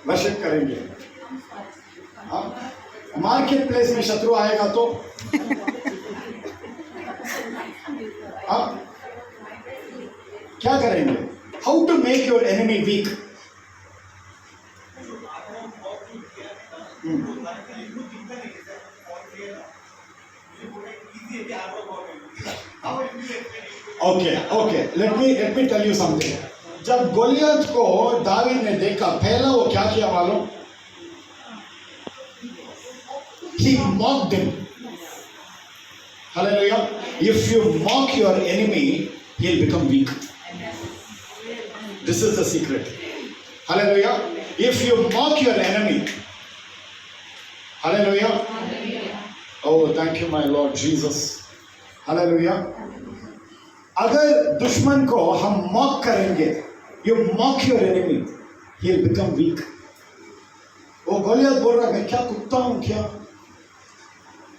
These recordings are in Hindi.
वर्शिप करेंगे। हाँ, मार्केट प्लेस में शत्रु आएगा तो हाँ क्या करेंगे? How to make your enemy weak? Okay let me tell you something. जब गोलियत को दावीद ने देखा, पहला वो क्या किया मालूम? He mocked him. Hallelujah. If you mock your enemy, he'll become weak. This is the secret. Hallelujah. If you mock your enemy, hallelujah. Oh, thank you, my Lord Jesus. Hallelujah. अगर दुश्मन को हम मॉक करेंगे, you mock your enemy, he'll become weak. वो गोलियत बोल रहा है, मैं क्या कुत्ता हूं क्या?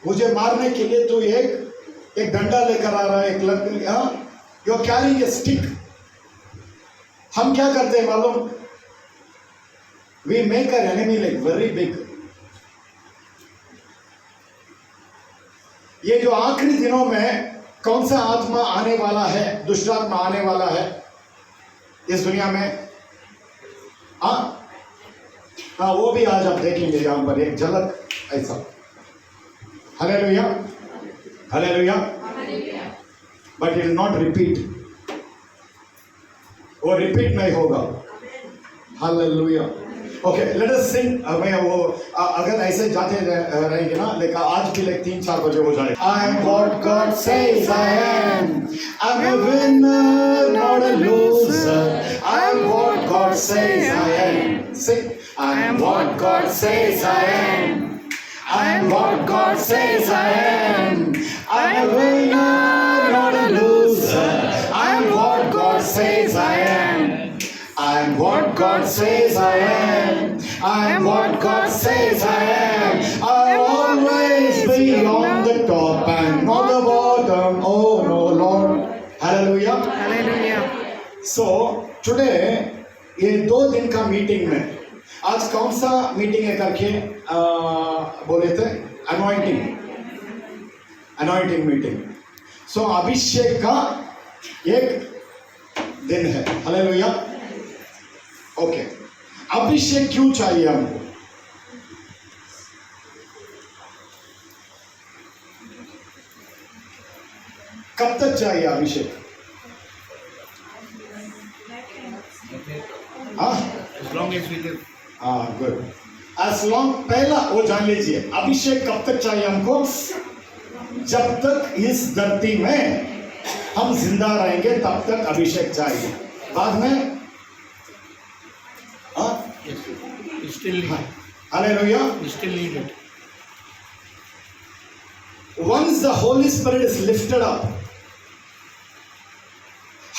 मुझे मारने के लिए तो एक डंडा लेकर आ रहा है, एक लकड़ी। You are carrying a stick. हम क्या करते हैं मालूम? We make our enemy like very big. ये जो आखिरी दिनों में कौन सा आत्मा आने वाला है, दुष्ट आत्मा आने वाला है इस दुनिया में? हाँ, वो भी आज आप देखेंगे यहां पर एक झलक ऐसा। Hallelujah. Hallelujah. But it will not repeat. वो repeat नहीं होगा। Hallelujah. Okay, let us sing. मैं वो अगर ऐसे जाते रहेंगे ना, लेकिन आज भी लेकिन 3-4 बजे हो जाए। I am what God says I am. I'm a winner, not a loser. I am what God says I am. Sing. I am what God says I am. I am what God says I am. I am a winner, not a loser. I am what God says I am. I am what God says I am. I am what God says I am. I'll always be on the top and not the bottom. Oh no, Lord. Hallelujah. Hallelujah. So today ये 2 दिन का मीटिंग में, आज कौन सा मीटिंग है करके बोले थे? Anointing meeting. सो अभिषेक का एक दिन है। हालेलुया। ओके, अभिषेक क्यों चाहिए हमको? कब तक चाहिए अभिषेक? गुड। As long, पहला वो जान लीजिए, अभिषेक कब तक चाहिए हमको? जब तक इस धरती में हम जिंदा रहेंगे तब तक अभिषेक चाहिए। बाद में hallelujah, once the Holy Spirit is lifted up,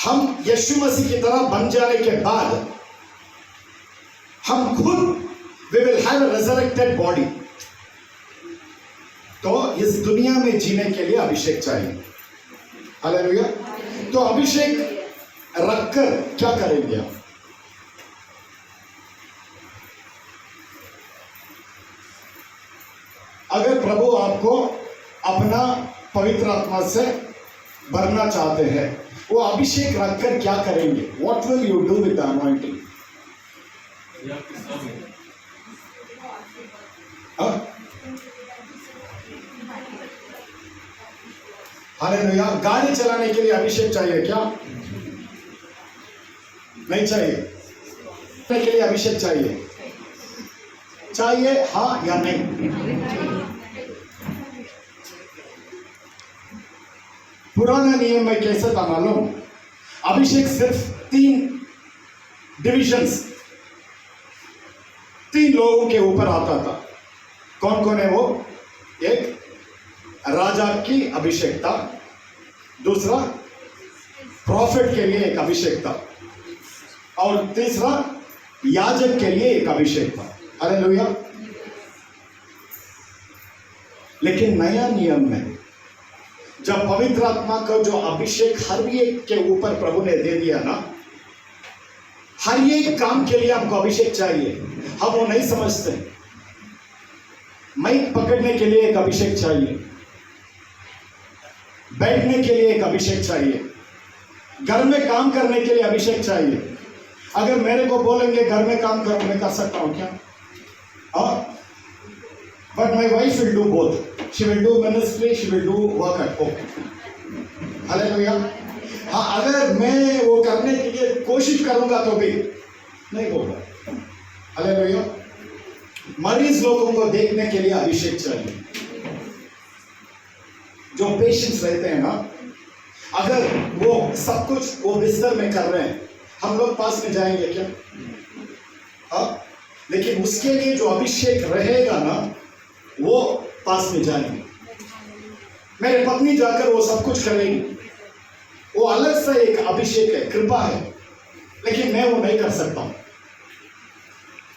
हम यीशु मसीह की तरह बन जाने के बाद हम खुद we will have a resurrected body. तो इस दुनिया में जीने के लिए अभिषेक चाहिए। हालेलुया। तो अभिषेक रखकर क्या करेंगे आप? अगर प्रभु आपको अपना पवित्र आत्मा से भरना चाहते हैं, वो अभिषेक रखकर क्या करेंगे? What will you do with the anointing? Hallelujah. गाड़ी चलाने के लिए अभिषेक चाहिए क्या? नहीं चाहिए। के लिए अभिषेक चाहिए हाँ या नहीं? पुराना नियम में कैसा था मालूम? अभिषेक सिर्फ 3 डिविजन्स, 3 लोगों के ऊपर आता था। कौन कौन है वो? एक राजा की अभिषेक था, दूसरा प्रॉफिट के लिए एक अभिषेक था, और तीसरा याजक के लिए एक अभिषेक था। हालेलुया। लेकिन नया नियम में जब पवित्र आत्मा का जो अभिषेक हर एक के ऊपर प्रभु ने दे दिया ना, हर एक काम के लिए हमको अभिषेक चाहिए, हम वो नहीं समझते। माइक पकड़ने के लिए एक अभिषेक चाहिए, बैठने के लिए एक अभिषेक चाहिए, घर में काम करने के लिए अभिषेक चाहिए। अगर मेरे को बोलेंगे घर में काम करो, मैं कर सकता हूं क्या? But my wife will do both, she will do ministry, she will do work at home. Hallelujah. हाँ, अगर मैं वो करने के लिए कोशिश करूंगा तो भी नहीं होगा। हालेलुया। मरीज लोगों को देखने के लिए अभिषेक चाहिए, जो पेशेंट्स रहते हैं ना, अगर वो सब कुछ वो बिस्तर में कर रहे हैं, हम लोग पास में जाएंगे क्या? हाँ, लेकिन उसके लिए जो अभिषेक रहेगा ना, वो पास में जाएंगे। मेरे पत्नी जाकर वो सब कुछ करेगी, वो अलग सा एक अभिषेक है, कृपा है, लेकिन मैं वो नहीं कर सकता हूं।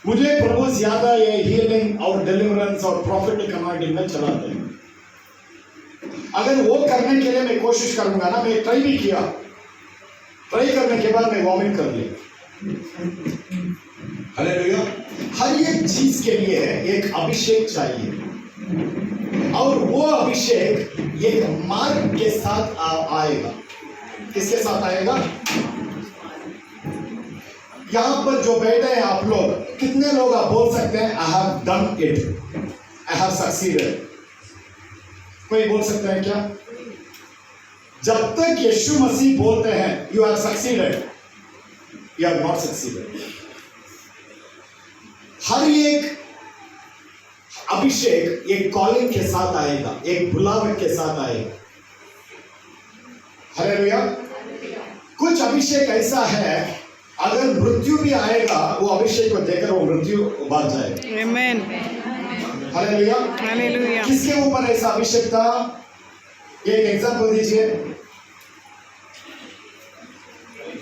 मुझे प्रभु ज्यादा ये हीलिंग और डिलीवरेंस और प्रॉफिटिक कमांडिंग में चलाते हैं। अगर वो करने के लिए मैं कोशिश करूंगा ना, मैं ट्राई भी किया, ट्राई करने के बाद मैं वॉमिट कर दिया। हालेलुया। हर एक चीज के लिए एक अभिषेक चाहिए, और वो अभिषेक एक मार्ग के साथ आएगा। किसके साथ आएगा? यहां पर जो बैठे हैं आप लोग, कितने लोग आप बोल सकते हैं I have done it, I have succeeded? कोई बोल सकते हैं क्या? जब तक यीशु मसीह बोलते हैं you have succeeded, you have not succeeded. हर एक अभिषेक एक कॉलिंग के साथ आएगा, एक बुलावे के साथ आएगा। हालेलुया। कुछ अभिषेक ऐसा है, अगर मृत्यु भी आएगा, वो अभिषेक को देकर वो मृत्यु भाग जाएगा। आमीन। हालेलुया। हालेलुया। किसके ऊपर ऐसा अभिषेक था? एक एग्जाम्पल दीजिए।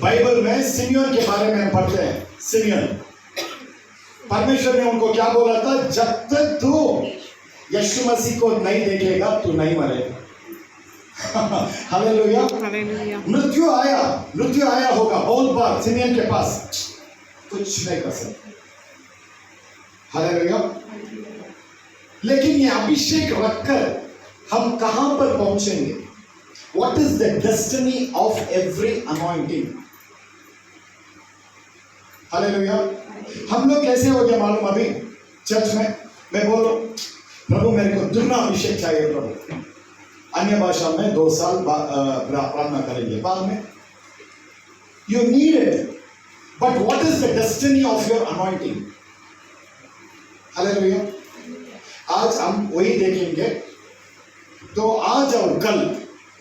बाइबल में सिमियोन के बारे में हम पढ़ते हैं। सिमियोन, परमेश्वर ने उनको क्या बोला था? जब तक तू यीशु मसीह को नहीं देखेगा तू नहीं मरेगा। हालेलुया। हालेलुया। मृत्यु आया होगा बहुत बार सिमियन के पास, कुछ नहीं कर सकते। हालेलुया। लेकिन ये अभिषेक रखकर हम कहां पर पहुंचेंगे? What is the destiny of every anointing? Hallelujah. हम लोग कैसे हो गए मालूम? अभी चर्च में मैं बोलो, प्रभु मेरे को दुगना अभिषेक चाहिए प्रभु, अन्य भाषा में 2 साल प्रार्थना करेंगे, बाद में you need it, but what is the destiny of your anointing? Hallelujah. आज हम वही देखेंगे। तो आज और कल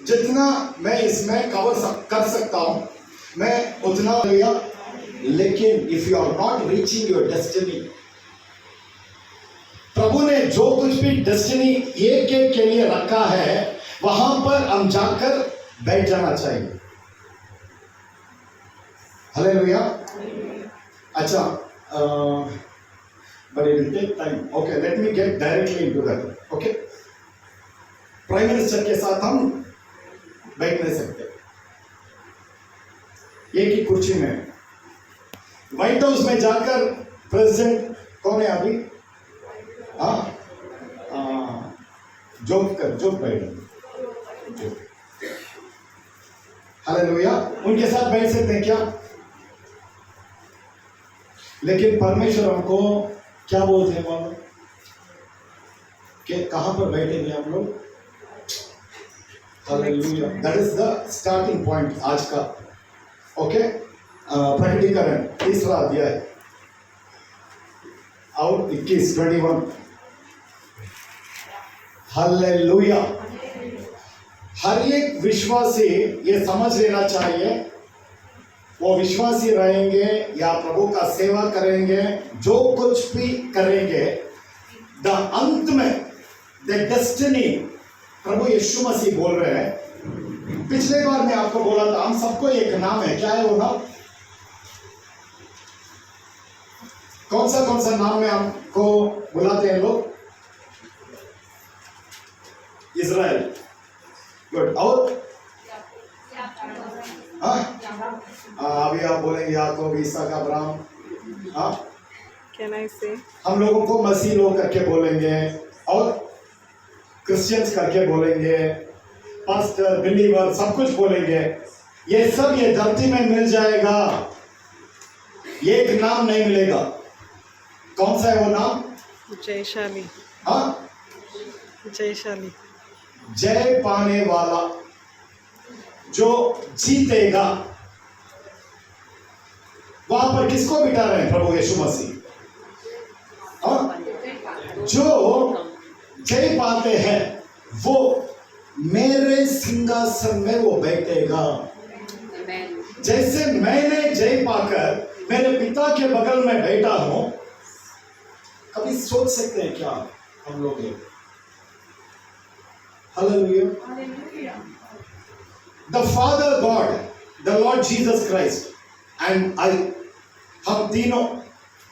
जितना मैं इसमें कर सकता हूं मैं उतना लिया, लेकिन if you are not reaching your destiny, प्रभु ने जो कुछ भी डेस्टिनी एक एक के लिए रखा है वहां पर हम जाकर बैठ जाना चाहिए। हालेलुया। अच्छा, but it will take time. Okay, let me get directly into that. Okay, prime minister के साथ हम बैठ नहीं सकते एक ही कुर्सी में। व्हाइट हाउस में जाकर प्रेसिडेंट कौन है अभी? Joe Biden. हालेलुया। उनके साथ बैठ सकते हैं क्या? लेकिन परमेश्वर हमको क्या बोलते हैं मालूम? कि कहां पर बैठेंगे हम लोग? Hallelujah. That is the starting point आज का। ओके, प्रकटीकरण 3 अध्याय और 21 हालेलुया। हर एक विश्वासी ये समझ लेना चाहिए, वो विश्वासी रहेंगे या प्रभु का सेवा करेंगे, जो कुछ भी करेंगे, द अंत में द डेस्टिनी प्रभु यीशु मसीह बोल रहे हैं। पिछले बार मैं आपको बोला था हम सबको एक नाम है, क्या है वो नाम? कौन सा नाम में हमको बुलाते हैं लोग? इज़राइल। गुड। और अभी आप बोलेंगे याकूब, इसहाक, अब्राहम, हाँ, Can I say? हम लोगों को मसीह लोग करके बोलेंगे और क्रिश्चियंस करके बोलेंगे, पास्टर, बिलीवर, सब कुछ बोलेंगे। ये सब ये धरती में मिल जाएगा, ये एक नाम नहीं मिलेगा। कौन सा है वो नाम? जयशाली। हाँ, जयशाली। जय पाने वाला, जो जीतेगा। वहां पर किसको बिठा रहे हैं? प्रभु यीशु मसीह। हाँ, जो जय पाते हैं वो मेरे सिंहासन में वो बैठेगा। जैसे मैंने जय पाकर मेरे पिता के बगल में बैठा हूं, कभी सोच सकते हैं क्या हम लोग? Hallelujah. The father God, the Lord Jesus Christ and I, हम तीनों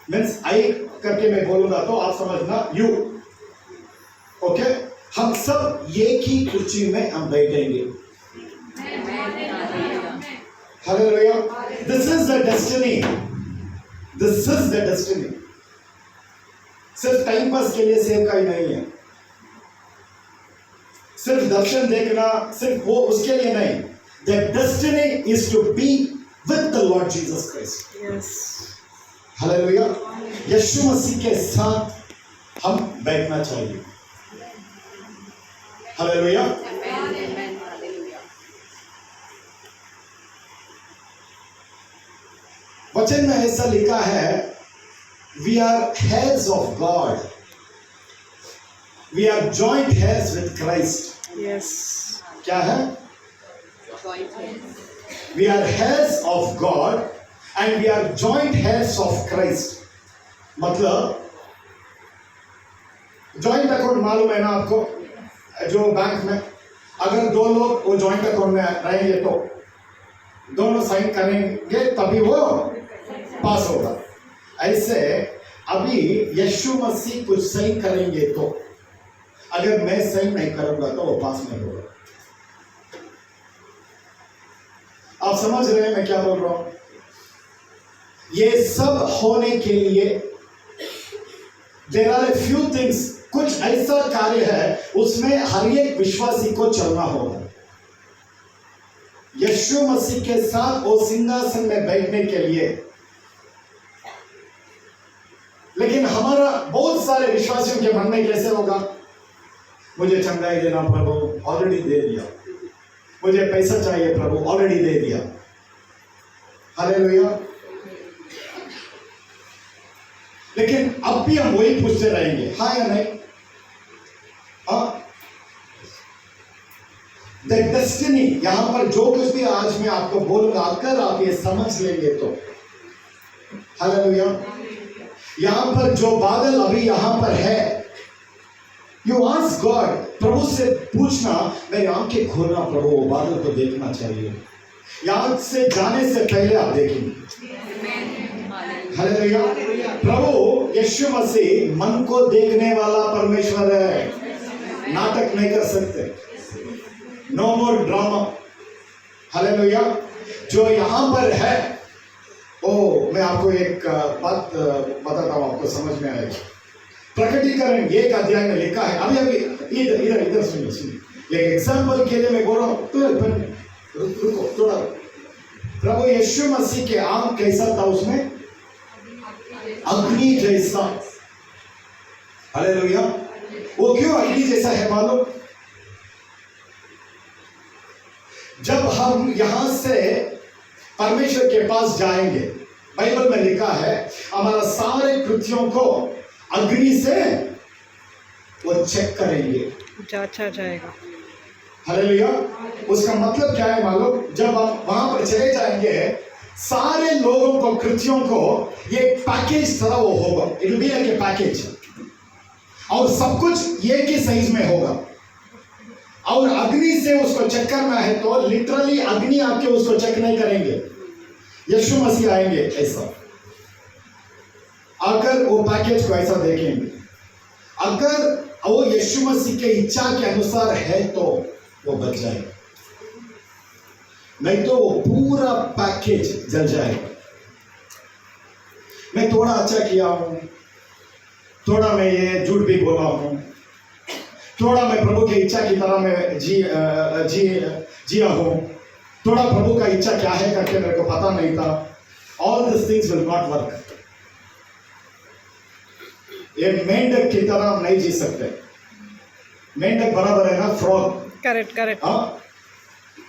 मीन्स आई करके मैं बोलूंगा तो आप समझना, यू, ओके, हम सब एक ही कुर्सी में हम बैठेंगे। Hallelujah. This is the destiny, this is the destiny. सिर्फ टाइम पास के लिए सेव का ही नहीं है, सिर्फ दर्शन देखना, सिर्फ वो उसके लिए नहीं। The destiny is to be with the Lord Jesus Christ. Yes. Hallelujah. Yeshu Masih के साथ हम बैठना चाहिए। हालेलुया। वचन में ऐसा लिखा है, we are heirs of God, we are joint heirs with Christ. Yes. क्या है? We are heirs of God and we are joint heirs of Christ. मतलब जॉइंट अकाउंट मालूम है ना आपको? जो बैंक में अगर दो लोग वो जॉइंट अकाउंट में रहेंगे तो दोनों साइन करेंगे तभी वो पास होगा। ऐसे अभी यीशु मसीह कुछ सही करेंगे तो, अगर मैं सही नहीं करूंगा तो वो पास नहीं होगा। आप समझ रहे हैं मैं क्या बोल रहा हूं? ये सब होने के लिए there are a few things, कुछ ऐसा कार्य है उसमें हर एक विश्वासी को चलना होगा। यीशु मसीह के साथ वो सिंहासन में बैठने के लिए। लेकिन हमारा बहुत सारे विश्वासियों के मन में कैसे होगा? मुझे चंगाई देना प्रभु, ऑलरेडी दे दिया। मुझे पैसा चाहिए प्रभु, ऑलरेडी दे दिया। हालेलुया। लेकिन अब भी हम वही पूछते रहेंगे, हाँ या नहीं? हाँ। द डेस्टिनी, यहां पर जो कुछ भी आज मैं आपको बोलूंगा, अगर आप ये समझ लेंगे तो, हालेलुया। यहां पर जो बादल अभी यहां पर है, यू आस्क गॉड, प्रभु से पूछना, मेरी आंखें खोलना प्रभु, वो बादल को देखना चाहिए। यहां से जाने से पहले आप देखेंगे। हालेलुया। प्रभु यीशु मसीह मन को देखने वाला परमेश्वर है, नाटक नहीं कर सकते। No more drama. हालेलुया। जो यहां पर है, ओ मैं आपको एक बात बताता हूं, आपको समझ में आएगी। प्रकटीकरण 1 अध्याय में लिखा है, अभी अभी इधर इधर इधर सुनिए। एक एग्जाम्पल के लिए मैं बोल रहा हूं, तो रुको थोड़ा। प्रभु यीशु मसीह के आंख कैसा था? उसमें अग्नि जैसा। हालेलुया। वो क्यों अग्नि जैसा है मालूम? जब हम यहां से परमेश्वर के पास जाएंगे, बाइबल में लिखा है हमारा सारे कृत्यों को अग्नि से वो चेक करेंगे, जांचा जाएगा। हालेलुया। उसका मतलब क्या है मालूम? जब हम वहां पर चले जाएंगे, सारे लोगों को, कृत्यों को, ये पैकेज तरह वो होगा, it will be like a package, और सब कुछ एक ही साइज में होगा। और अग्नि से उसको चेक करना है तो लिटरली अग्नि आके उसको चेक नहीं करेंगे, यीशु मसीह आएंगे ऐसा। अगर वो पैकेज को ऐसा देखेंगे, अगर वो यीशु मसीह के इच्छा के अनुसार है तो वो बच जाएगा। नहीं तो वो पूरा पैकेज जल जाएगा। मैं थोड़ा अच्छा किया हूं, थोड़ा मैं ये झूठ भी बोला हूं, थोड़ा मैं प्रभु की इच्छा की तरह मैं जिया हूं, थोड़ा प्रभु का इच्छा क्या है करके मेरे को पता नहीं था। All this things will not work. ये मेंढक की तरह हम नहीं जी सकते। मेंढक बराबर है ना फ्रॉग। Correct correct. हाँ,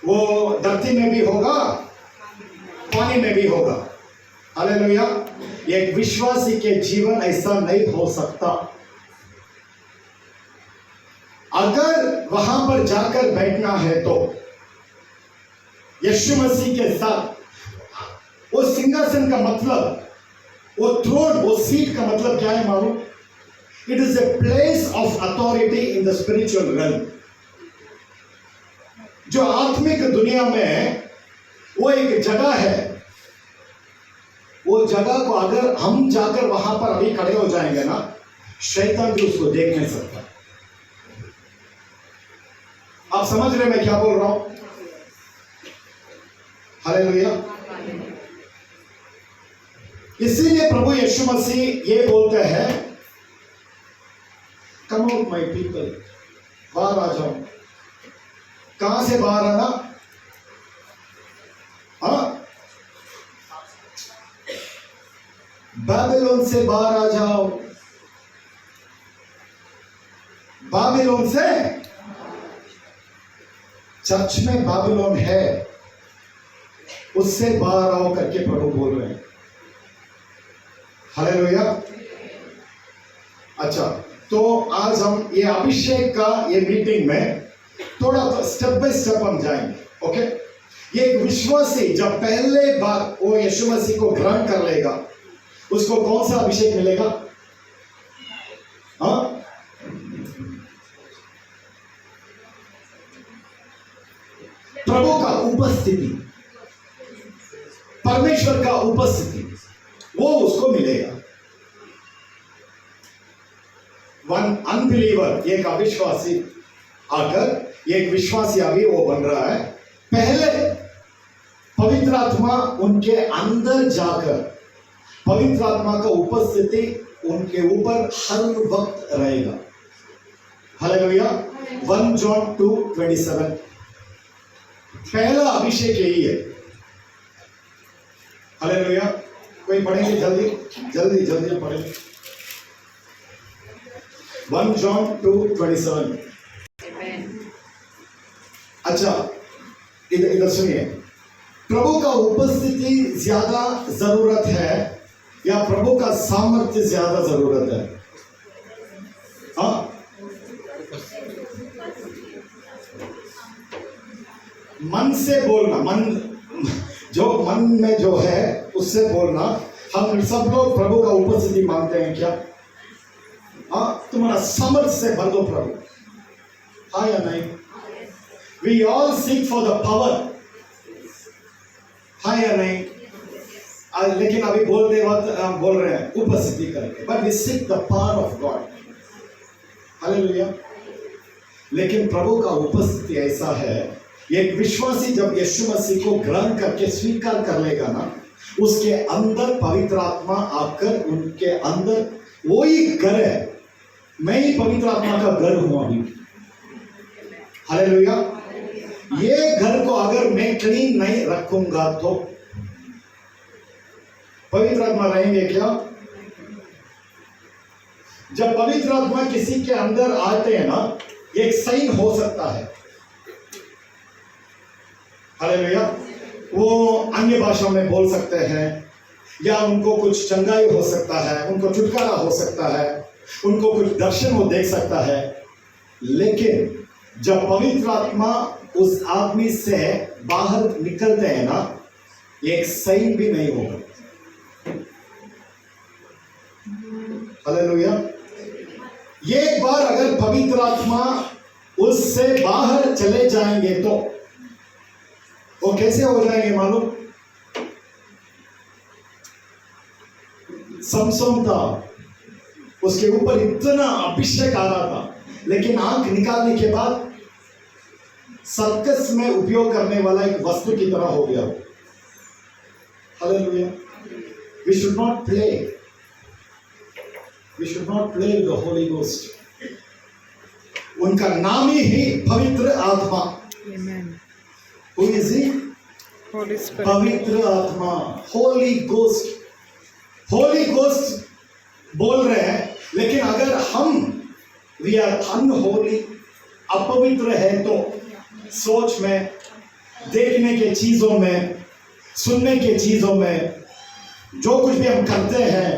वो धरती में भी होगा, पानी में भी होगा। हालेलुया। एक विश्वासी के जीवन ऐसा नहीं हो सकता। अगर वहां पर जाकर बैठना है तो यीशु मसीह के साथ, वो सिंहासन का मतलब, वो थ्रोन, वो सीट का मतलब क्या है मालूम? It is a place of authority in the spiritual realm. जो आत्मिक दुनिया में वो एक जगह है। वो जगह को अगर हम जाकर वहां पर अभी खड़े हो जाएंगे ना, शैतान भी उसको देख नहीं सकता। आप समझ रहे मैं क्या बोल रहा हूं? हालेलुया। इसीलिए प्रभु यीशु मसीह ये बोलते हैं, कम आउट माय पीपल, बाहर आ जाओ। कहां से बाहर आना? बाबिलोन से बाहर आ जाओ। बाबिलोन से, चर्च में बाबिलोन है, उससे बाहर आओ करके प्रभु बोल रहे हैं। हालेलुया। अच्छा, तो आज हम ये अभिषेक का ये मीटिंग में थोड़ा स्टेप बाय स्टेप हम जाएंगे। ओके? ये एक विश्वासी जब पहले बार वो यीशु मसीह को ग्रहण कर लेगा, उसको कौन सा अभिषेक मिलेगा? हाँ, प्रभु का उपस्थिति, परमेश्वर का उपस्थिति, वो उसको मिलेगा। वन अनबिलीवर, एक अविश्वासी आकर एक विश्वासी अभी वो बन रहा है। पहले पवित्र आत्मा उनके अंदर जाकर, पवित्र आत्मा का उपस्थिति उनके ऊपर हर वक्त रहेगा। हालेलुया। 1 जॉन 2:27 पहला अभिषेक यही है। हालेलुया। कोई पढ़ेंगे? जल्दी जल्दी जल्दी पढ़ेंगे। 1 जॉन 2:27। अच्छा, इधर सुनिए। प्रभु का उपस्थिति ज्यादा जरूरत है या प्रभु का सामर्थ्य ज्यादा जरूरत है? हाँ, मन से बोलना, जो मन में जो है उससे बोलना। हम सब लोग प्रभु का उपस्थिति मांगते हैं क्या? हाँ, तुम्हारा सामर्थ्य से भर दो प्रभु। हाँ या नहीं? We all seek for the power. हाँ या नहीं? लेकिन अभी बोलते वक्त हम बोल रहे हैं उपस्थिति करके, but we seek the power of God. Hallelujah. लेकिन प्रभु का उपस्थिति ऐसा है, एक विश्वासी जब यीशु मसीह को ग्रहण करके स्वीकार कर लेगा ना, उसके अंदर पवित्र आत्मा आकर उनके अंदर वही घर है। मैं ही पवित्र आत्मा का घर हूं अभी। हालेलुया। ये घर को अगर मैं क्लीन नहीं रखूंगा तो पवित्र आत्मा रहेंगे क्या? जब पवित्र आत्मा किसी के अंदर आते हैं ना, एक साइन हो सकता है। हालेलुया। वो अन्य भाषा में बोल सकते हैं, या उनको कुछ चंगाई हो सकता है, उनको छुटकारा हो सकता है, उनको कुछ दर्शन वो देख सकता है। लेकिन जब पवित्र आत्मा उस आदमी से बाहर निकलते हैं ना, एक साइन भी नहीं होगा। हालेलुया। एक बार अगर पवित्र आत्मा उससे बाहर चले जाएंगे तो वो कैसे हो जाएंगे मालूम? समसोन था, उसके ऊपर इतना अभिषेक आ रहा था, लेकिन आंख निकालने के बाद सर्कस में उपयोग करने वाला एक वस्तु की तरह हो गया। Hallelujah. We should not play, we should not play with the holy ghost. उनका नाम ही पवित्र आत्मा। Amen. Who is he? Holy Spirit. पवित्र आत्मा, होली गोस्ट। होली गोस्ट बोल रहे हैं, लेकिन अगर हम वी आर अनहोली, अपवित्र है तो सोच में, देखने के चीजों में, सुनने के चीजों में, जो कुछ भी हम करते हैं,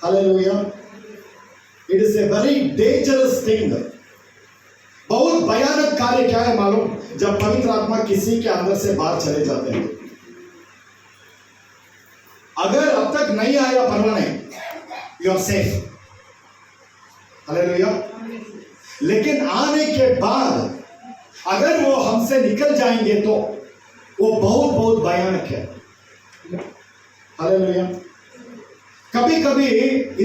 hallelujah, it is a very dangerous thing. बहुत भयानक कार्य क्या है मालूम? जब पवित्र आत्मा किसी के अंदर से बाहर चले जाते हैं। अगर अब तक नहीं आया परवाह नहीं, यू आर सेफ। हालेलुया। लेकिन आने के बाद अगर वो हमसे निकल जाएंगे तो वो बहुत बहुत भयानक है। हालेलुया। कभी कभी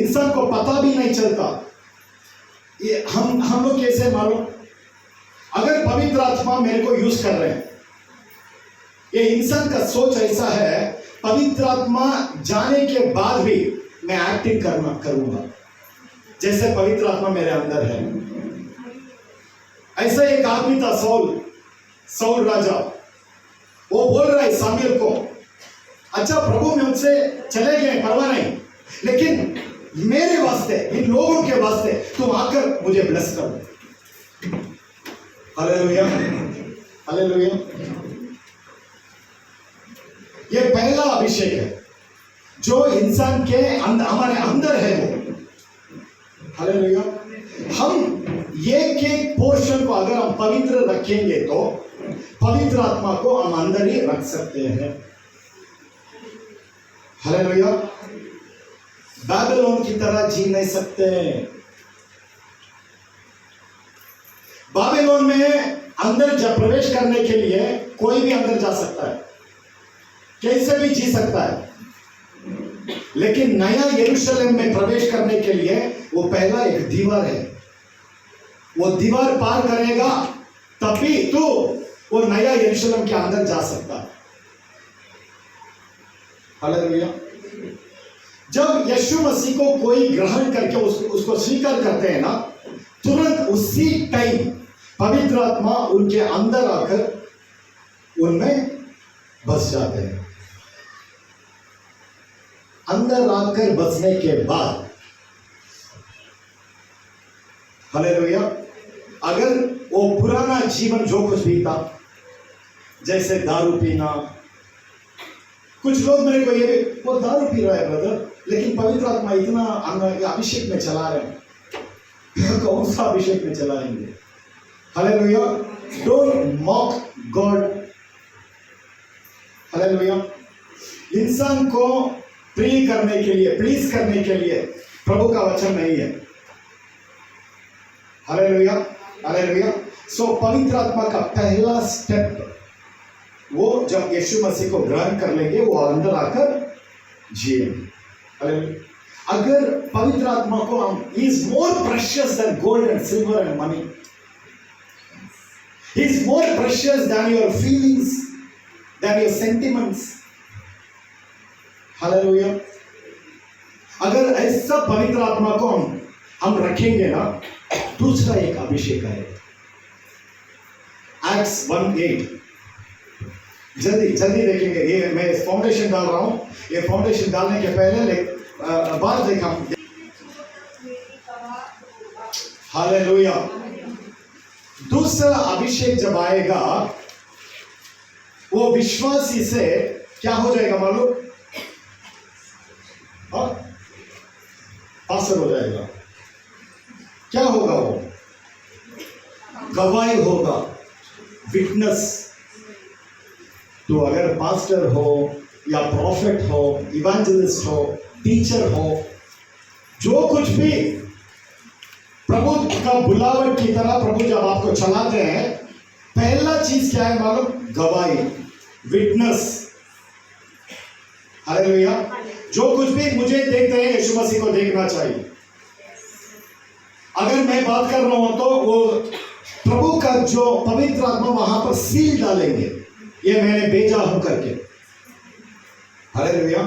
इंसान को पता भी नहीं चलता। ये हम लोग कैसे मालूम? अगर पवित्र आत्मा मेरे को यूज कर रहे हैं, ये इंसान का सोच ऐसा है, पवित्र आत्मा जाने के बाद भी मैं एक्टिंग करूंगा जैसे पवित्र आत्मा मेरे अंदर है। ऐसा एक आदमी था सौल राजा। वो बोल रहा है सामुएल को, अच्छा प्रभु मैं उनसे चले गए परवाह नहीं, लेकिन मेरे वास्ते, इन लोगों के वास्ते तुम आकर मुझे ब्लेस कर दो। Hallelujah, hallelujah. ये पहला अभिषेक है जो इंसान के हमारे अंदर है वो। हालेलुया। हम एक पोर्शन को अगर हम पवित्र रखेंगे तो पवित्र आत्मा को हम अंदर ही रख सकते हैं। हालेलुया। बाबिलोन की तरह जी नहीं सकते। बाबिलोन में अंदर जब प्रवेश करने के लिए कोई भी अंदर जा सकता है, कैसे भी जी सकता है, लेकिन नया यरूशलेम में प्रवेश करने के लिए वो पहला एक दीवार है। वो दीवार पार करेगा तभी तो वो नया यरूशलेम के अंदर जा सकता है। हालेलुया। जब यीशु मसीह को कोई ग्रहण करके उसको स्वीकार करते हैं ना, तुरंत उसी टाइम पवित्र आत्मा उनके अंदर आकर उनमें बस जाते हैं। अंदर आकर बसने के बाद, हालेलुया, अगर वो पुराना जीवन जो कुछ भी था, जैसे दारू पीना, कुछ लोग मेरे को ये भी, वो दारू पी रहा है ब्रदर, लेकिन पवित्र आत्मा इतना अभिषेक में चला रहे हैं, कौन सा अभिषेक में चलाएंगे? Hallelujah. Don't mock God. Hallelujah. इंसान को प्लीज करने के लिए प्रभु का वचन नहीं है। Hallelujah, hallelujah. सो पवित्र आत्मा का पहला स्टेप वो जब यीशु मसीह को ग्रहण कर लेंगे, वो अंदर आकर जिएंगे। हालेलुया। अगर पवित्र आत्मा को हम, he is more precious than gold and silver and money. He is more precious than your feelings, than your sentiments. Hallelujah. अगर ऐसा पवित्र आत्मा को हम रखेंगे ना, दूसरा एक अभिषेक है, Acts 1:8। जल्दी देखेंगे। ये मैं फाउंडेशन डाल रहा हूं, ये फाउंडेशन डालने के पहले बात देखा। हालेलुया। दूसरा अभिषेक जब आएगा, वो विश्वासी से क्या हो जाएगा मालूम? पास्टर हो जाएगा। क्या होगा? वो गवाही होगा, विटनेस। तो अगर पास्टर हो या प्रॉफिट हो, इवेंजलिस्ट हो, टीचर हो, जो कुछ भी प्रभु का बुलावट की तरह प्रभु जब आपको चलाते हैं, पहला चीज क्या है मालूम? गवाही, विटनेस। हालेलुया। जो कुछ भी मुझे देखते हैं, यीशु मसीह को देखना चाहिए। अगर मैं बात कर रहा हूं तो वो प्रभु का जो पवित्र आत्मा वहां पर सील डालेंगे, ये मैंने भेजा हूं करके। हालेलुया।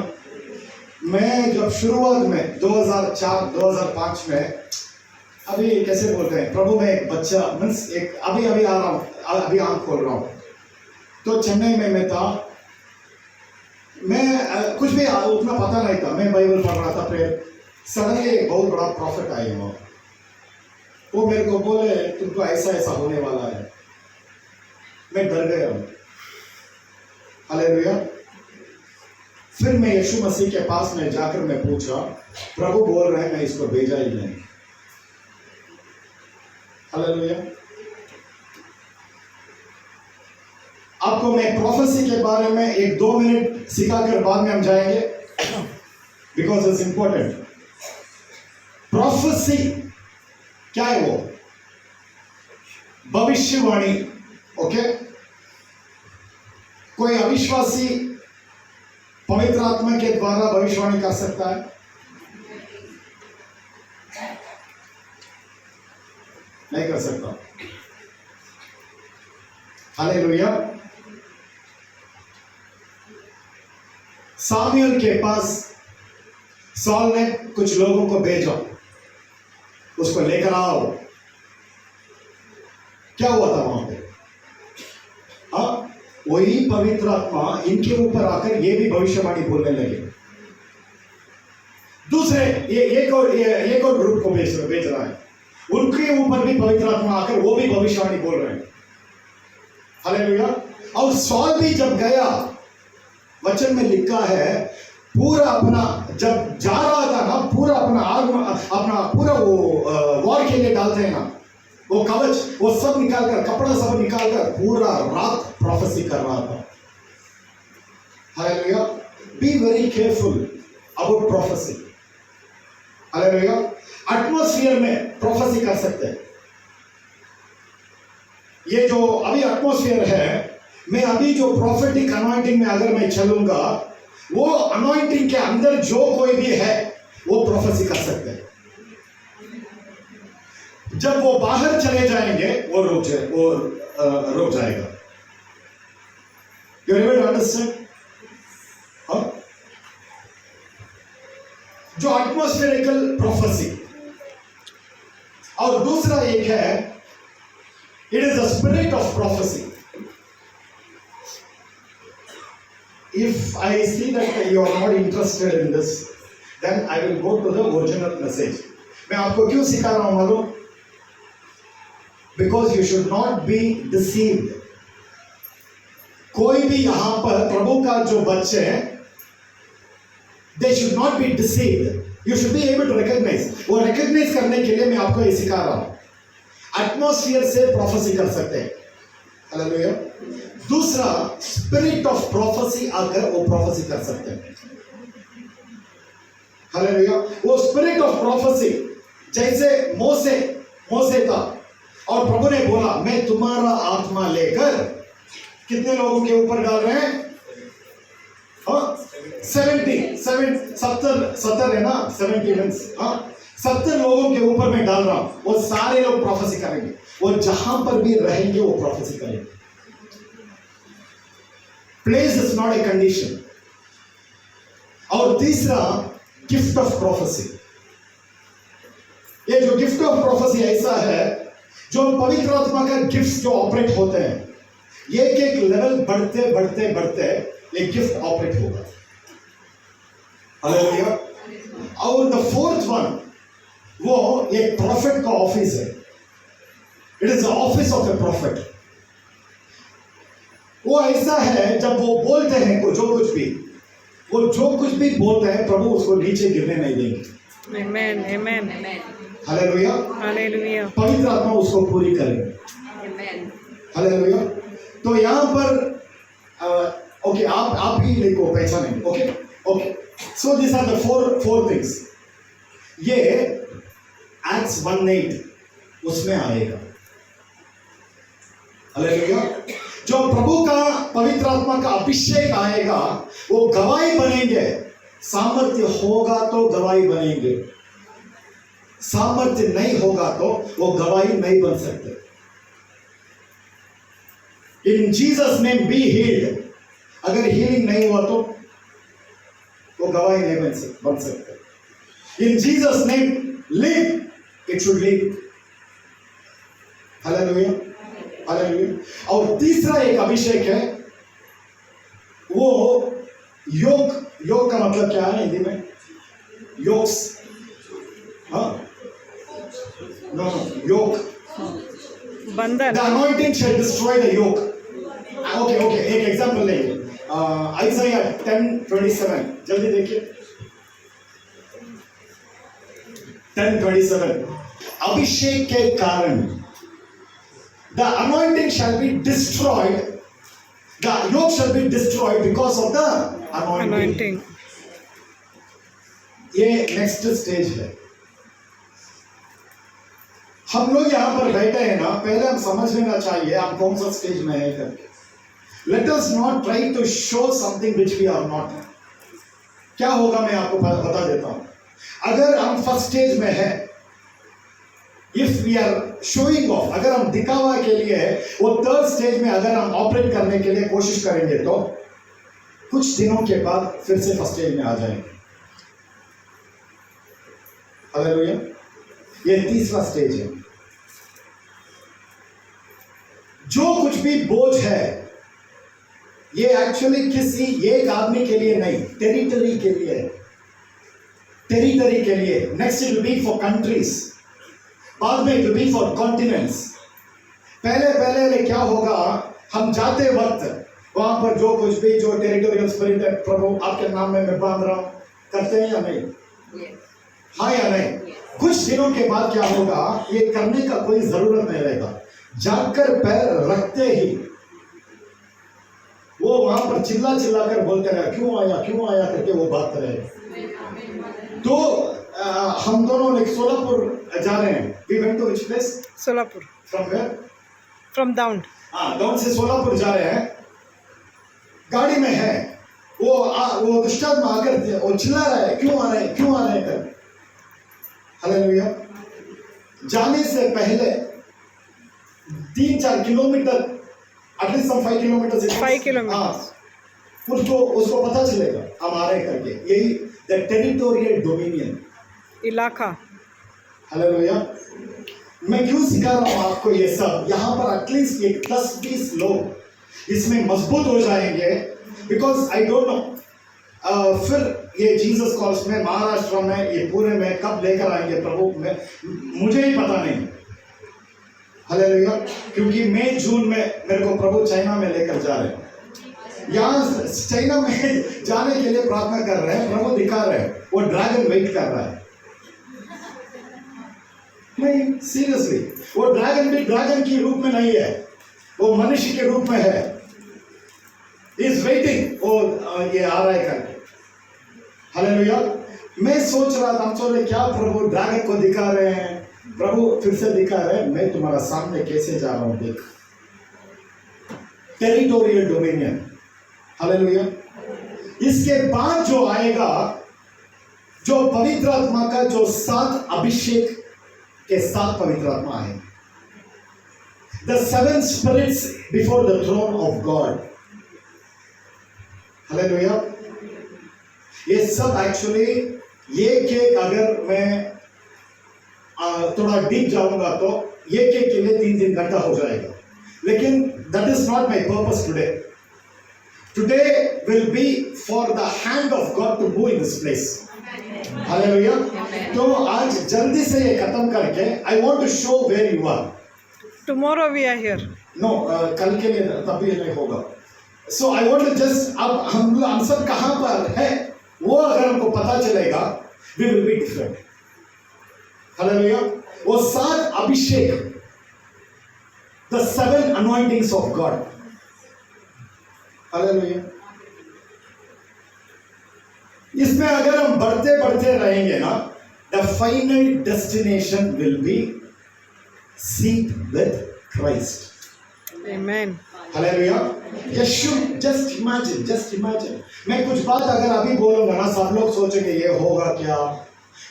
मैं जब शुरुआत में 2004-2005 में, अभी कैसे बोलते हैं, प्रभु में एक बच्चा मीन्स एक अभी आ रहा हूं, अभी आंख खोल रहा हूं, तो चेन्नई में मैं था। मैं कुछ भी उतना पता नहीं था, मैं बाइबल पढ़ रहा था। फिर सडनली एक बहुत बड़ा प्रॉफिट आए वहां, वो मेरे को बोले तुमको ऐसा ऐसा होने वाला है। मैं डर गया हूं। हालेलुया। फिर मैं यीशु मसीह के पास में जाकर मैं पूछा, प्रभु बोल रहे हैं मैं इसको भेजा ही नहीं। हालेलुया। आपको मैं प्रोफेसी के बारे में 1-2 मिनट सिखाकर बाद में हम जाएंगे, बिकॉज इट्स इंपॉर्टेंट। प्रोफेसी क्या है? वो भविष्यवाणी। ओके। कोई अविश्वासी पवित्र आत्मा के द्वारा भविष्यवाणी कर सकता है? नहीं कर सकता। हालेलुया। सामुएल के पास सॉल ने कुछ लोगों को भेजा, उसको लेकर आओ। क्या हुआ था वहां पे? वही पवित्र आत्मा इनके ऊपर आकर ये भी भविष्यवाणी बोलने लगे। दूसरे ये एक और ग्रुप को भेज रहा है, उनके ऊपर भी पवित्र आत्मा आकर वो भी भविष्यवाणी बोल रहे हैं। हालेलुया। और सॉल भी जब गया, वचन में लिखा है, पूरा अपना जब जा रहा था ना, पूरा अपना पूरा वो वॉर के लिए डालते हैं ना, वो कवच, वो सब निकालकर, कपड़ा सब निकालकर पूरा रात प्रोफेसी कर रहा था। Hallelujah. Be very careful about prophecy. Hallelujah. Atmosphere में प्रोफेसी कर सकते हैं। ये जो अभी एटमॉस्फेयर है, मैं अभी जो प्रोफेटिक अनॉइंटिंग में अगर मैं चलूंगा, वो अनॉइंटिंग के अंदर जो कोई भी है वो प्रोफेसी कर सकते हैं। जब वो बाहर चले जाएंगे वो रुक जाएगा। You able to understand? जो एटमॉस्फेरिकल प्रोफेसी, और दूसरा एक है, it is the spirit of prophecy. If I see that you are not interested in this, then I will go to the original message. मैं आपको क्यों सिखा रहा हूं मालूम? Because you should not be deceived. कोई भी यहां पर प्रभु का जो बच्चे हैं, they should not be deceived. You should be able to recognize. वो recognize करने के लिए मैं आपको ये सिखा रहा हूं। एटमॉस्फेयर से प्रोफेसी कर सकते हैं। हालेलुया। दूसरा, स्पिरिट ऑफ प्रोफेसी आकर वो प्रोफेसी कर सकते हैं। हालेलुया। वो स्पिरिट ऑफ प्रोफेसी, जैसे मोसे था, और प्रभु ने बोला मैं तुम्हारा आत्मा लेकर कितने लोगों के ऊपर डाल रहे हैं? 70 है ना, 70 लोगों के ऊपर मैं डाल रहा हूं। वो सारे लोग प्रोफेसी करेंगे, वो जहां पर भी रहेंगे वो प्रोफेसी करेंगे। Place is not a condition. और तीसरा, गिफ्ट ऑफ प्रोफेसी। ये जो गिफ्ट ऑफ प्रोफेसी ऐसा है, जो पवित्र आत्मा का गिफ्ट जो ऑपरेट होते हैं, एक एक लेवल बढ़ते बढ़ते बढ़ते ये गिफ्ट ऑपरेट होगा। हालेलुया। और द फोर्थ वन, वो एक प्रॉफिट का ऑफिस है। It is the office of A profit. वो ऐसा है, जब वो बोलते हैं वो जो कुछ भी बोलते हैं, प्रभु उसको नीचे गिरने नहीं देंगे। Amen. Amen. हालेलुया। Hallelujah. पवित्र आत्मा उसको पूरी करेंगे। हालेलुया। तो यहां पर ओके, आप भी लिखो, पहचानेंगे। Okay. So this are the four things. ये एक्ट्स 1:8 उसमें आएगा। हालेलुया। जो प्रभु का पवित्र आत्मा का अभिषेक आएगा, वो गवाही बनेंगे। सामर्थ्य होगा तो गवाही बनेंगे, सामर्थ्य नहीं होगा तो वो गवाही नहीं बन सकते। इन जीसस नेम बी हील्ड। अगर हीलिंग नहीं हुआ तो वो गवाही नहीं बन सकते। इन Jesus name live, it should live. Hallelujah, hallelujah. और तीसरा एक अभिषेक है, वो योग। योग का मतलब क्या है हिंदी में? योक्स, हाँ, नो योग। बंधन। The anointing shall destroy the yoke. Okay, okay, एक एग्जाम्पल लेंगे। आइज़ाया 10:27, जल्दी देखिए। 10:27, अभिषेक के कारण the anointing shall be destroyed, the yoke shall be destroyed because of the anointing. ये नेक्स्ट स्टेज है। हम लोग यहाँ पर बैठे हैं ना, पहले हम समझ लेना चाहिए आप कौन सा स्टेज में है करके। Let us not try to show something which we are not. क्या होगा मैं आपको बता देता हूं। अगर हम फर्स्ट स्टेज में है, if we are showing off, अगर हम दिखावा के लिए है, वो थर्ड स्टेज में अगर हम ऑपरेट करने के लिए कोशिश करेंगे तो कुछ दिनों के बाद फिर से फर्स्ट स्टेज में आ जाएंगे। हालेलुया। ये तीसरा स्टेज है। जो कुछ भी बोझ है, ये एक्चुअली किसी एक आदमी के लिए नहीं, टेरिटरी के लिए है। टेरिटरी के लिए। Next it will be for countries, बाद में it will be for continents. पहले क्या होगा, हम जाते वक्त वहां पर जो कुछ भी, जो टेरिटोरियल स्पिरिट है, प्रभु आपके नाम में मैं बांध रहा हूं, करते हैं या नहीं? हाँ या नहीं? कुछ दिनों के बाद क्या होगा, ये करने का कोई जरूरत नहीं रहेगा। जाकर पैर रखते ही वो वहां पर चिल्ला कर बोलते रहे, क्यों आया करके वो बात रहे। तो हम दोनों लाइक सोलापुर जा रहे हैं। We went to which place? Solapur. From where? From down. Down से सोलापुर जा रहे हैं। गाड़ी में है, वो दुष्टात्मा आकर वो चिल्ला रहा है, क्यों आ रहे कर। हालेलुया। जाने से पहले 3-4 किलोमीटर, एटलीस्ट 5 किलोमीटर, 5 किलोमीटर उसको पता चलेगा हम आ रहे करके। यही द टेरिटोरियल डोमिनियन, इलाका। हालेलुया। मैं क्यों सिखा रहा हूं आपको ये सब? यहाँ पर एटलीस्ट 10-20 लोग इसमें मजबूत हो जाएंगे, बिकॉज आई डोंट नो फिर ये जीसस कॉल्स में, महाराष्ट्र में, ये पूरे में कब लेकर आएंगे प्रभु, मुझे ही पता नहीं। हालेलुया। क्योंकि मई जून में मेरे को प्रभु चाइना में लेकर जा रहे हैं। यहाँ चाइना में जाने के लिए प्रार्थना कर रहे हैं, प्रभु दिखा रहे हैं, वो ड्रैगन वेट कर रहा है। नहीं, सीरियसली, वो ड्रैगन भी ड्रैगन की रूप में नहीं है, वो मनुष्य के रूप में है। इज वेटिंग, वो ये आ रहा है करके। हालेलुया। मैं सोच रहा था, हम सोच रहे क्या प्रभु ड्रैगन को दिखा रहे हैं, प्रभु फिर से दिखा रहे हैं, मैं तुम्हारा सामने कैसे जा रहा हूं देख। Territorial dominion. हालेलुया। इसके बाद जो आएगा, जो पवित्र आत्मा का जो 7 अभिषेक के 7 पवित्र आत्मा है, the 7 spirits before the throne of God. Hallelujah. ये सब एक्चुअली एक अगर मैं थोड़ा डीप जाऊंगा तो एक के लिए 3 घंटा हो जाएगा, लेकिन that is not my purpose today. Today will be for the hand of God to move in this place. Hallelujah. तो आज जल्दी से ये खत्म करके I want to show where you are. Tomorrow we are here. No, कल के लिए तभी नहीं होगा। So I want to just, अब हम सब कहां पर है वो अगर हमको पता चलेगा, we will be different. Hallelujah. वो 7 अभिषेक, the 7 anointings of God. Hallelujah. इसमें अगर हम बढ़ते रहेंगे ना, the final destination will be seat with Christ. Amen. Hallelujah. Just imagine. मैं कुछ बात अगर अभी बोलूंगा ना, सब लोग सोचेंगे ये होगा क्या,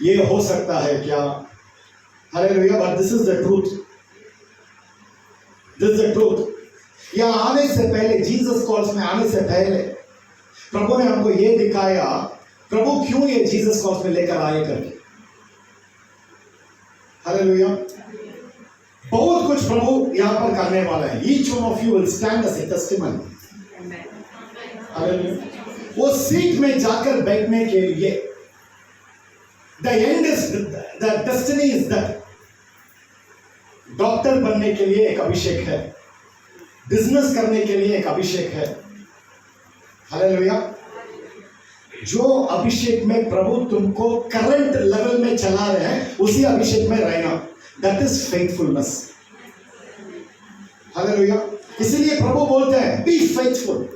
ये हो सकता है क्या। Hallelujah. But this is the truth. यहाँ आने से पहले, जीसस कॉल्स में आने से पहले प्रभु ने हमको ये दिखाया, प्रभु क्यों ये जीसस कॉल्स में लेकर आए करके। हालेलुया। बहुत कुछ प्रभु यहाँ पर करने वाला है। Each one of you will stand as a testimony. Hallelujah. वो सीट में जाकर बैठने के लिए, the end is, the destiny is that doctor बनने के लिए एक अभिषेक है, बिजनेस करने के लिए एक अभिषेक है। हालेलुया। जो अभिषेक में प्रभु तुमको करंट लेवल में चला रहे हैं, उसी अभिषेक में रहना, दैट इज फेथफुलनेस। हालेलुया। इसीलिए प्रभु बोलते हैं be faithful,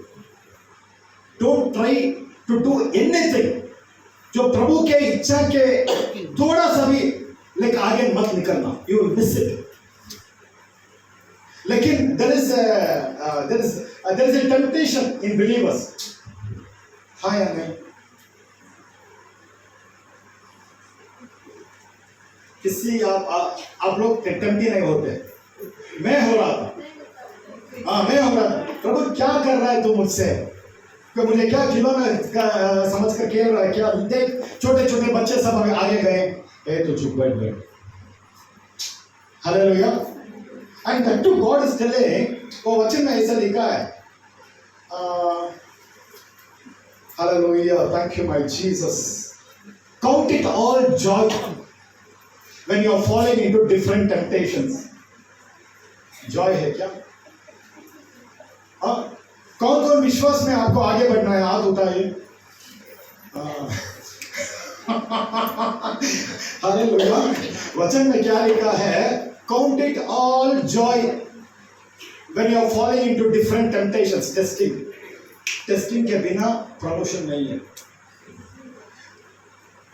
don't try to do anything जो प्रभु के इच्छा के थोड़ा सा भी लेकिन आगे मत निकलना, यू विल मिस इट। लेकिन there is a temptation in believers. हाँ या नहीं? किसी आप लोग टेम्प्टी नहीं होते? मैं हो रहा था, मैं हो रहा था। प्रभु क्या कर रहा है तू मुझसे? कि मुझे क्या खिलौना समझ कर खेल रहा है क्या? देख छोटे छोटे बच्चे सब आगे गए, ए तो चुप बैठ। Hallelujah. And that too God is telling, वो वचन में ऐसा लिखा है, Hallelujah, thank you my Jesus. Count it all joy when you are falling into different temptations. Joy है क्या? कौन कौन विश्वास में आपको आगे बढ़ना है? हाथ उठाइए। हालेलुया। वचन में क्या लिखा है? Count it all joy when you are falling into different temptations. Testing के बिना प्रमोशन नहीं है,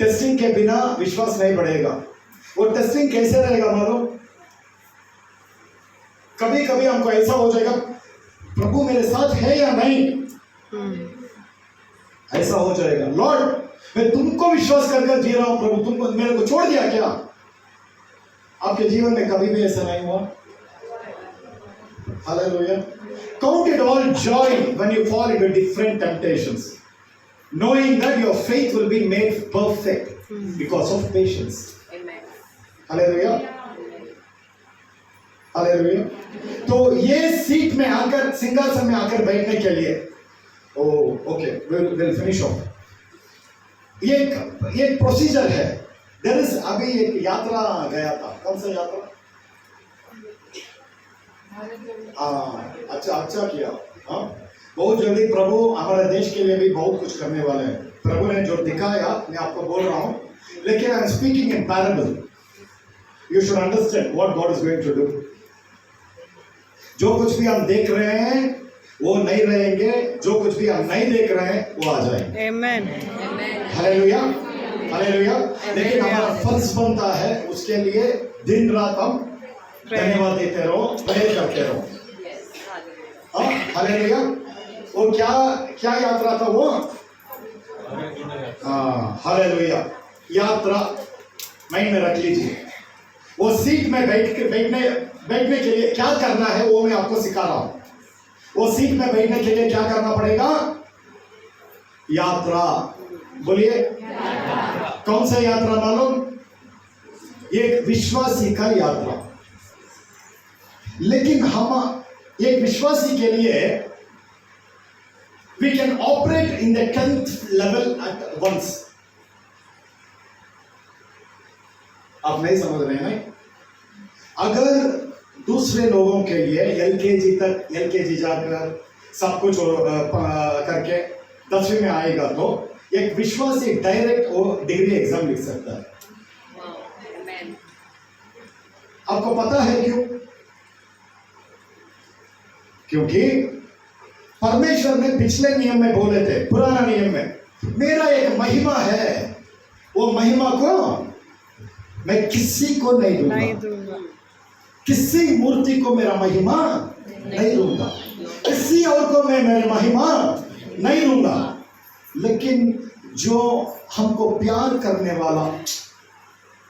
टेस्टिंग के बिना विश्वास नहीं बढ़ेगा। वो टेस्टिंग कैसे रहेगा मालूम? कभी कभी हमको ऐसा हो जाएगा, प्रभु मेरे साथ है या नहीं, ऐसा हो जाएगा। लॉर्ड मैं तुमको विश्वास करके जी रहा हूं, प्रभु तुमको मेरे को छोड़ दिया क्या? आपके जीवन में कभी भी ऐसा नहीं हुआ? Hallelujah. Count it all joy when you fall into different temptations, knowing that your faith will be made perfect because of patience. Amen. Hallelujah. Hallelujah. तो ये सीट में आकर, सिंहासन में आकर बैठने के लिए, ओके we'll finish off. ये प्रोसीजर है। There is, अभी एक यात्रा गया था, कौन सा यात्रा? अच्छा किया। बहुत जल्दी प्रभु हमारे देश के लिए भी बहुत कुछ करने वाले हैं। प्रभु ने जो दिखाया मैं आपको बोल रहा हूँ, लेकिन I am speaking in parable. You should understand what God is going to do. जो कुछ भी हम देख रहे हैं वो नहीं रहेंगे, जो कुछ भी हम नहीं देख रहे हैं वो आ जाएंगे। आमीन। हालेलुया। हालेलुया। लेकिन हमारा फर्ज बनता है उसके लिए दिन रात हम धन्यवाद देते रहो, प्रेयर करते रहो। हालेलुया। और क्या यात्रा था वो? हालेलुया। यात्रा माइंड में रख लीजिए। वो सीट में बैठने के लिए क्या करना है वो मैं आपको सिखा रहा हूं। वो सीट में बैठने के लिए क्या करना पड़ेगा? यात्रा। बोलिए कौन सा यात्रा मालूम? ये विश्वासी का यात्रा। लेकिन हम एक विश्वासी के लिए we can operate in the 10th level at once. आप नहीं समझ रहे हैं? अगर दूसरे लोगों के लिए एलकेजी जाकर सब कुछ करके 10वीं में आएगा तो एक विश्वासी डायरेक्ट वो डिग्री एग्जाम लिख सकता है। आपको पता है क्यों? क्योंकि परमेश्वर ने पिछले नियम में बोले थे, पुराना नियम में, मेरा एक महिमा है, वो महिमा को मैं किसी को नहीं दूंगा। किसी मूर्ति को मेरा महिमा नहीं दूंगा, किसी और को मैं मेरी महिमा नहीं दूंगा। लेकिन जो हमको प्यार करने वाला,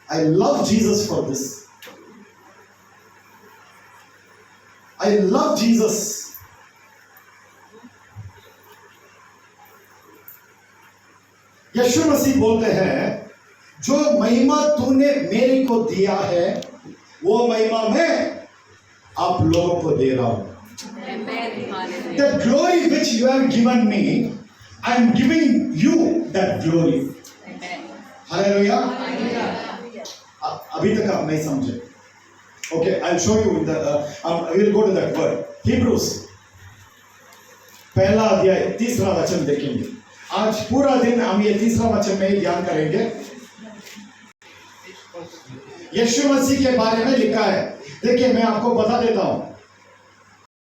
I love Jesus for this, I love Jesus यीशु मसीह बोलते हैं जो महिमा तूने मेरे को दिया है वो महिमा मैं आप लोगों को दे रहा हूं. The glory which you have given me, I am giving you that glory. Hallelujah. अभी तक आप नहीं समझे. Okay, I'll show you the. We'll go to that word. Hebrews. पहला अध्याय 3रा वचन देखेंगे. आज पूरा दिन हम ये 3रा वचन में ही ध्यान करेंगे. यीशु मसीह के बारे में लिखा है. देखिए मैं आपको बता देता हूं.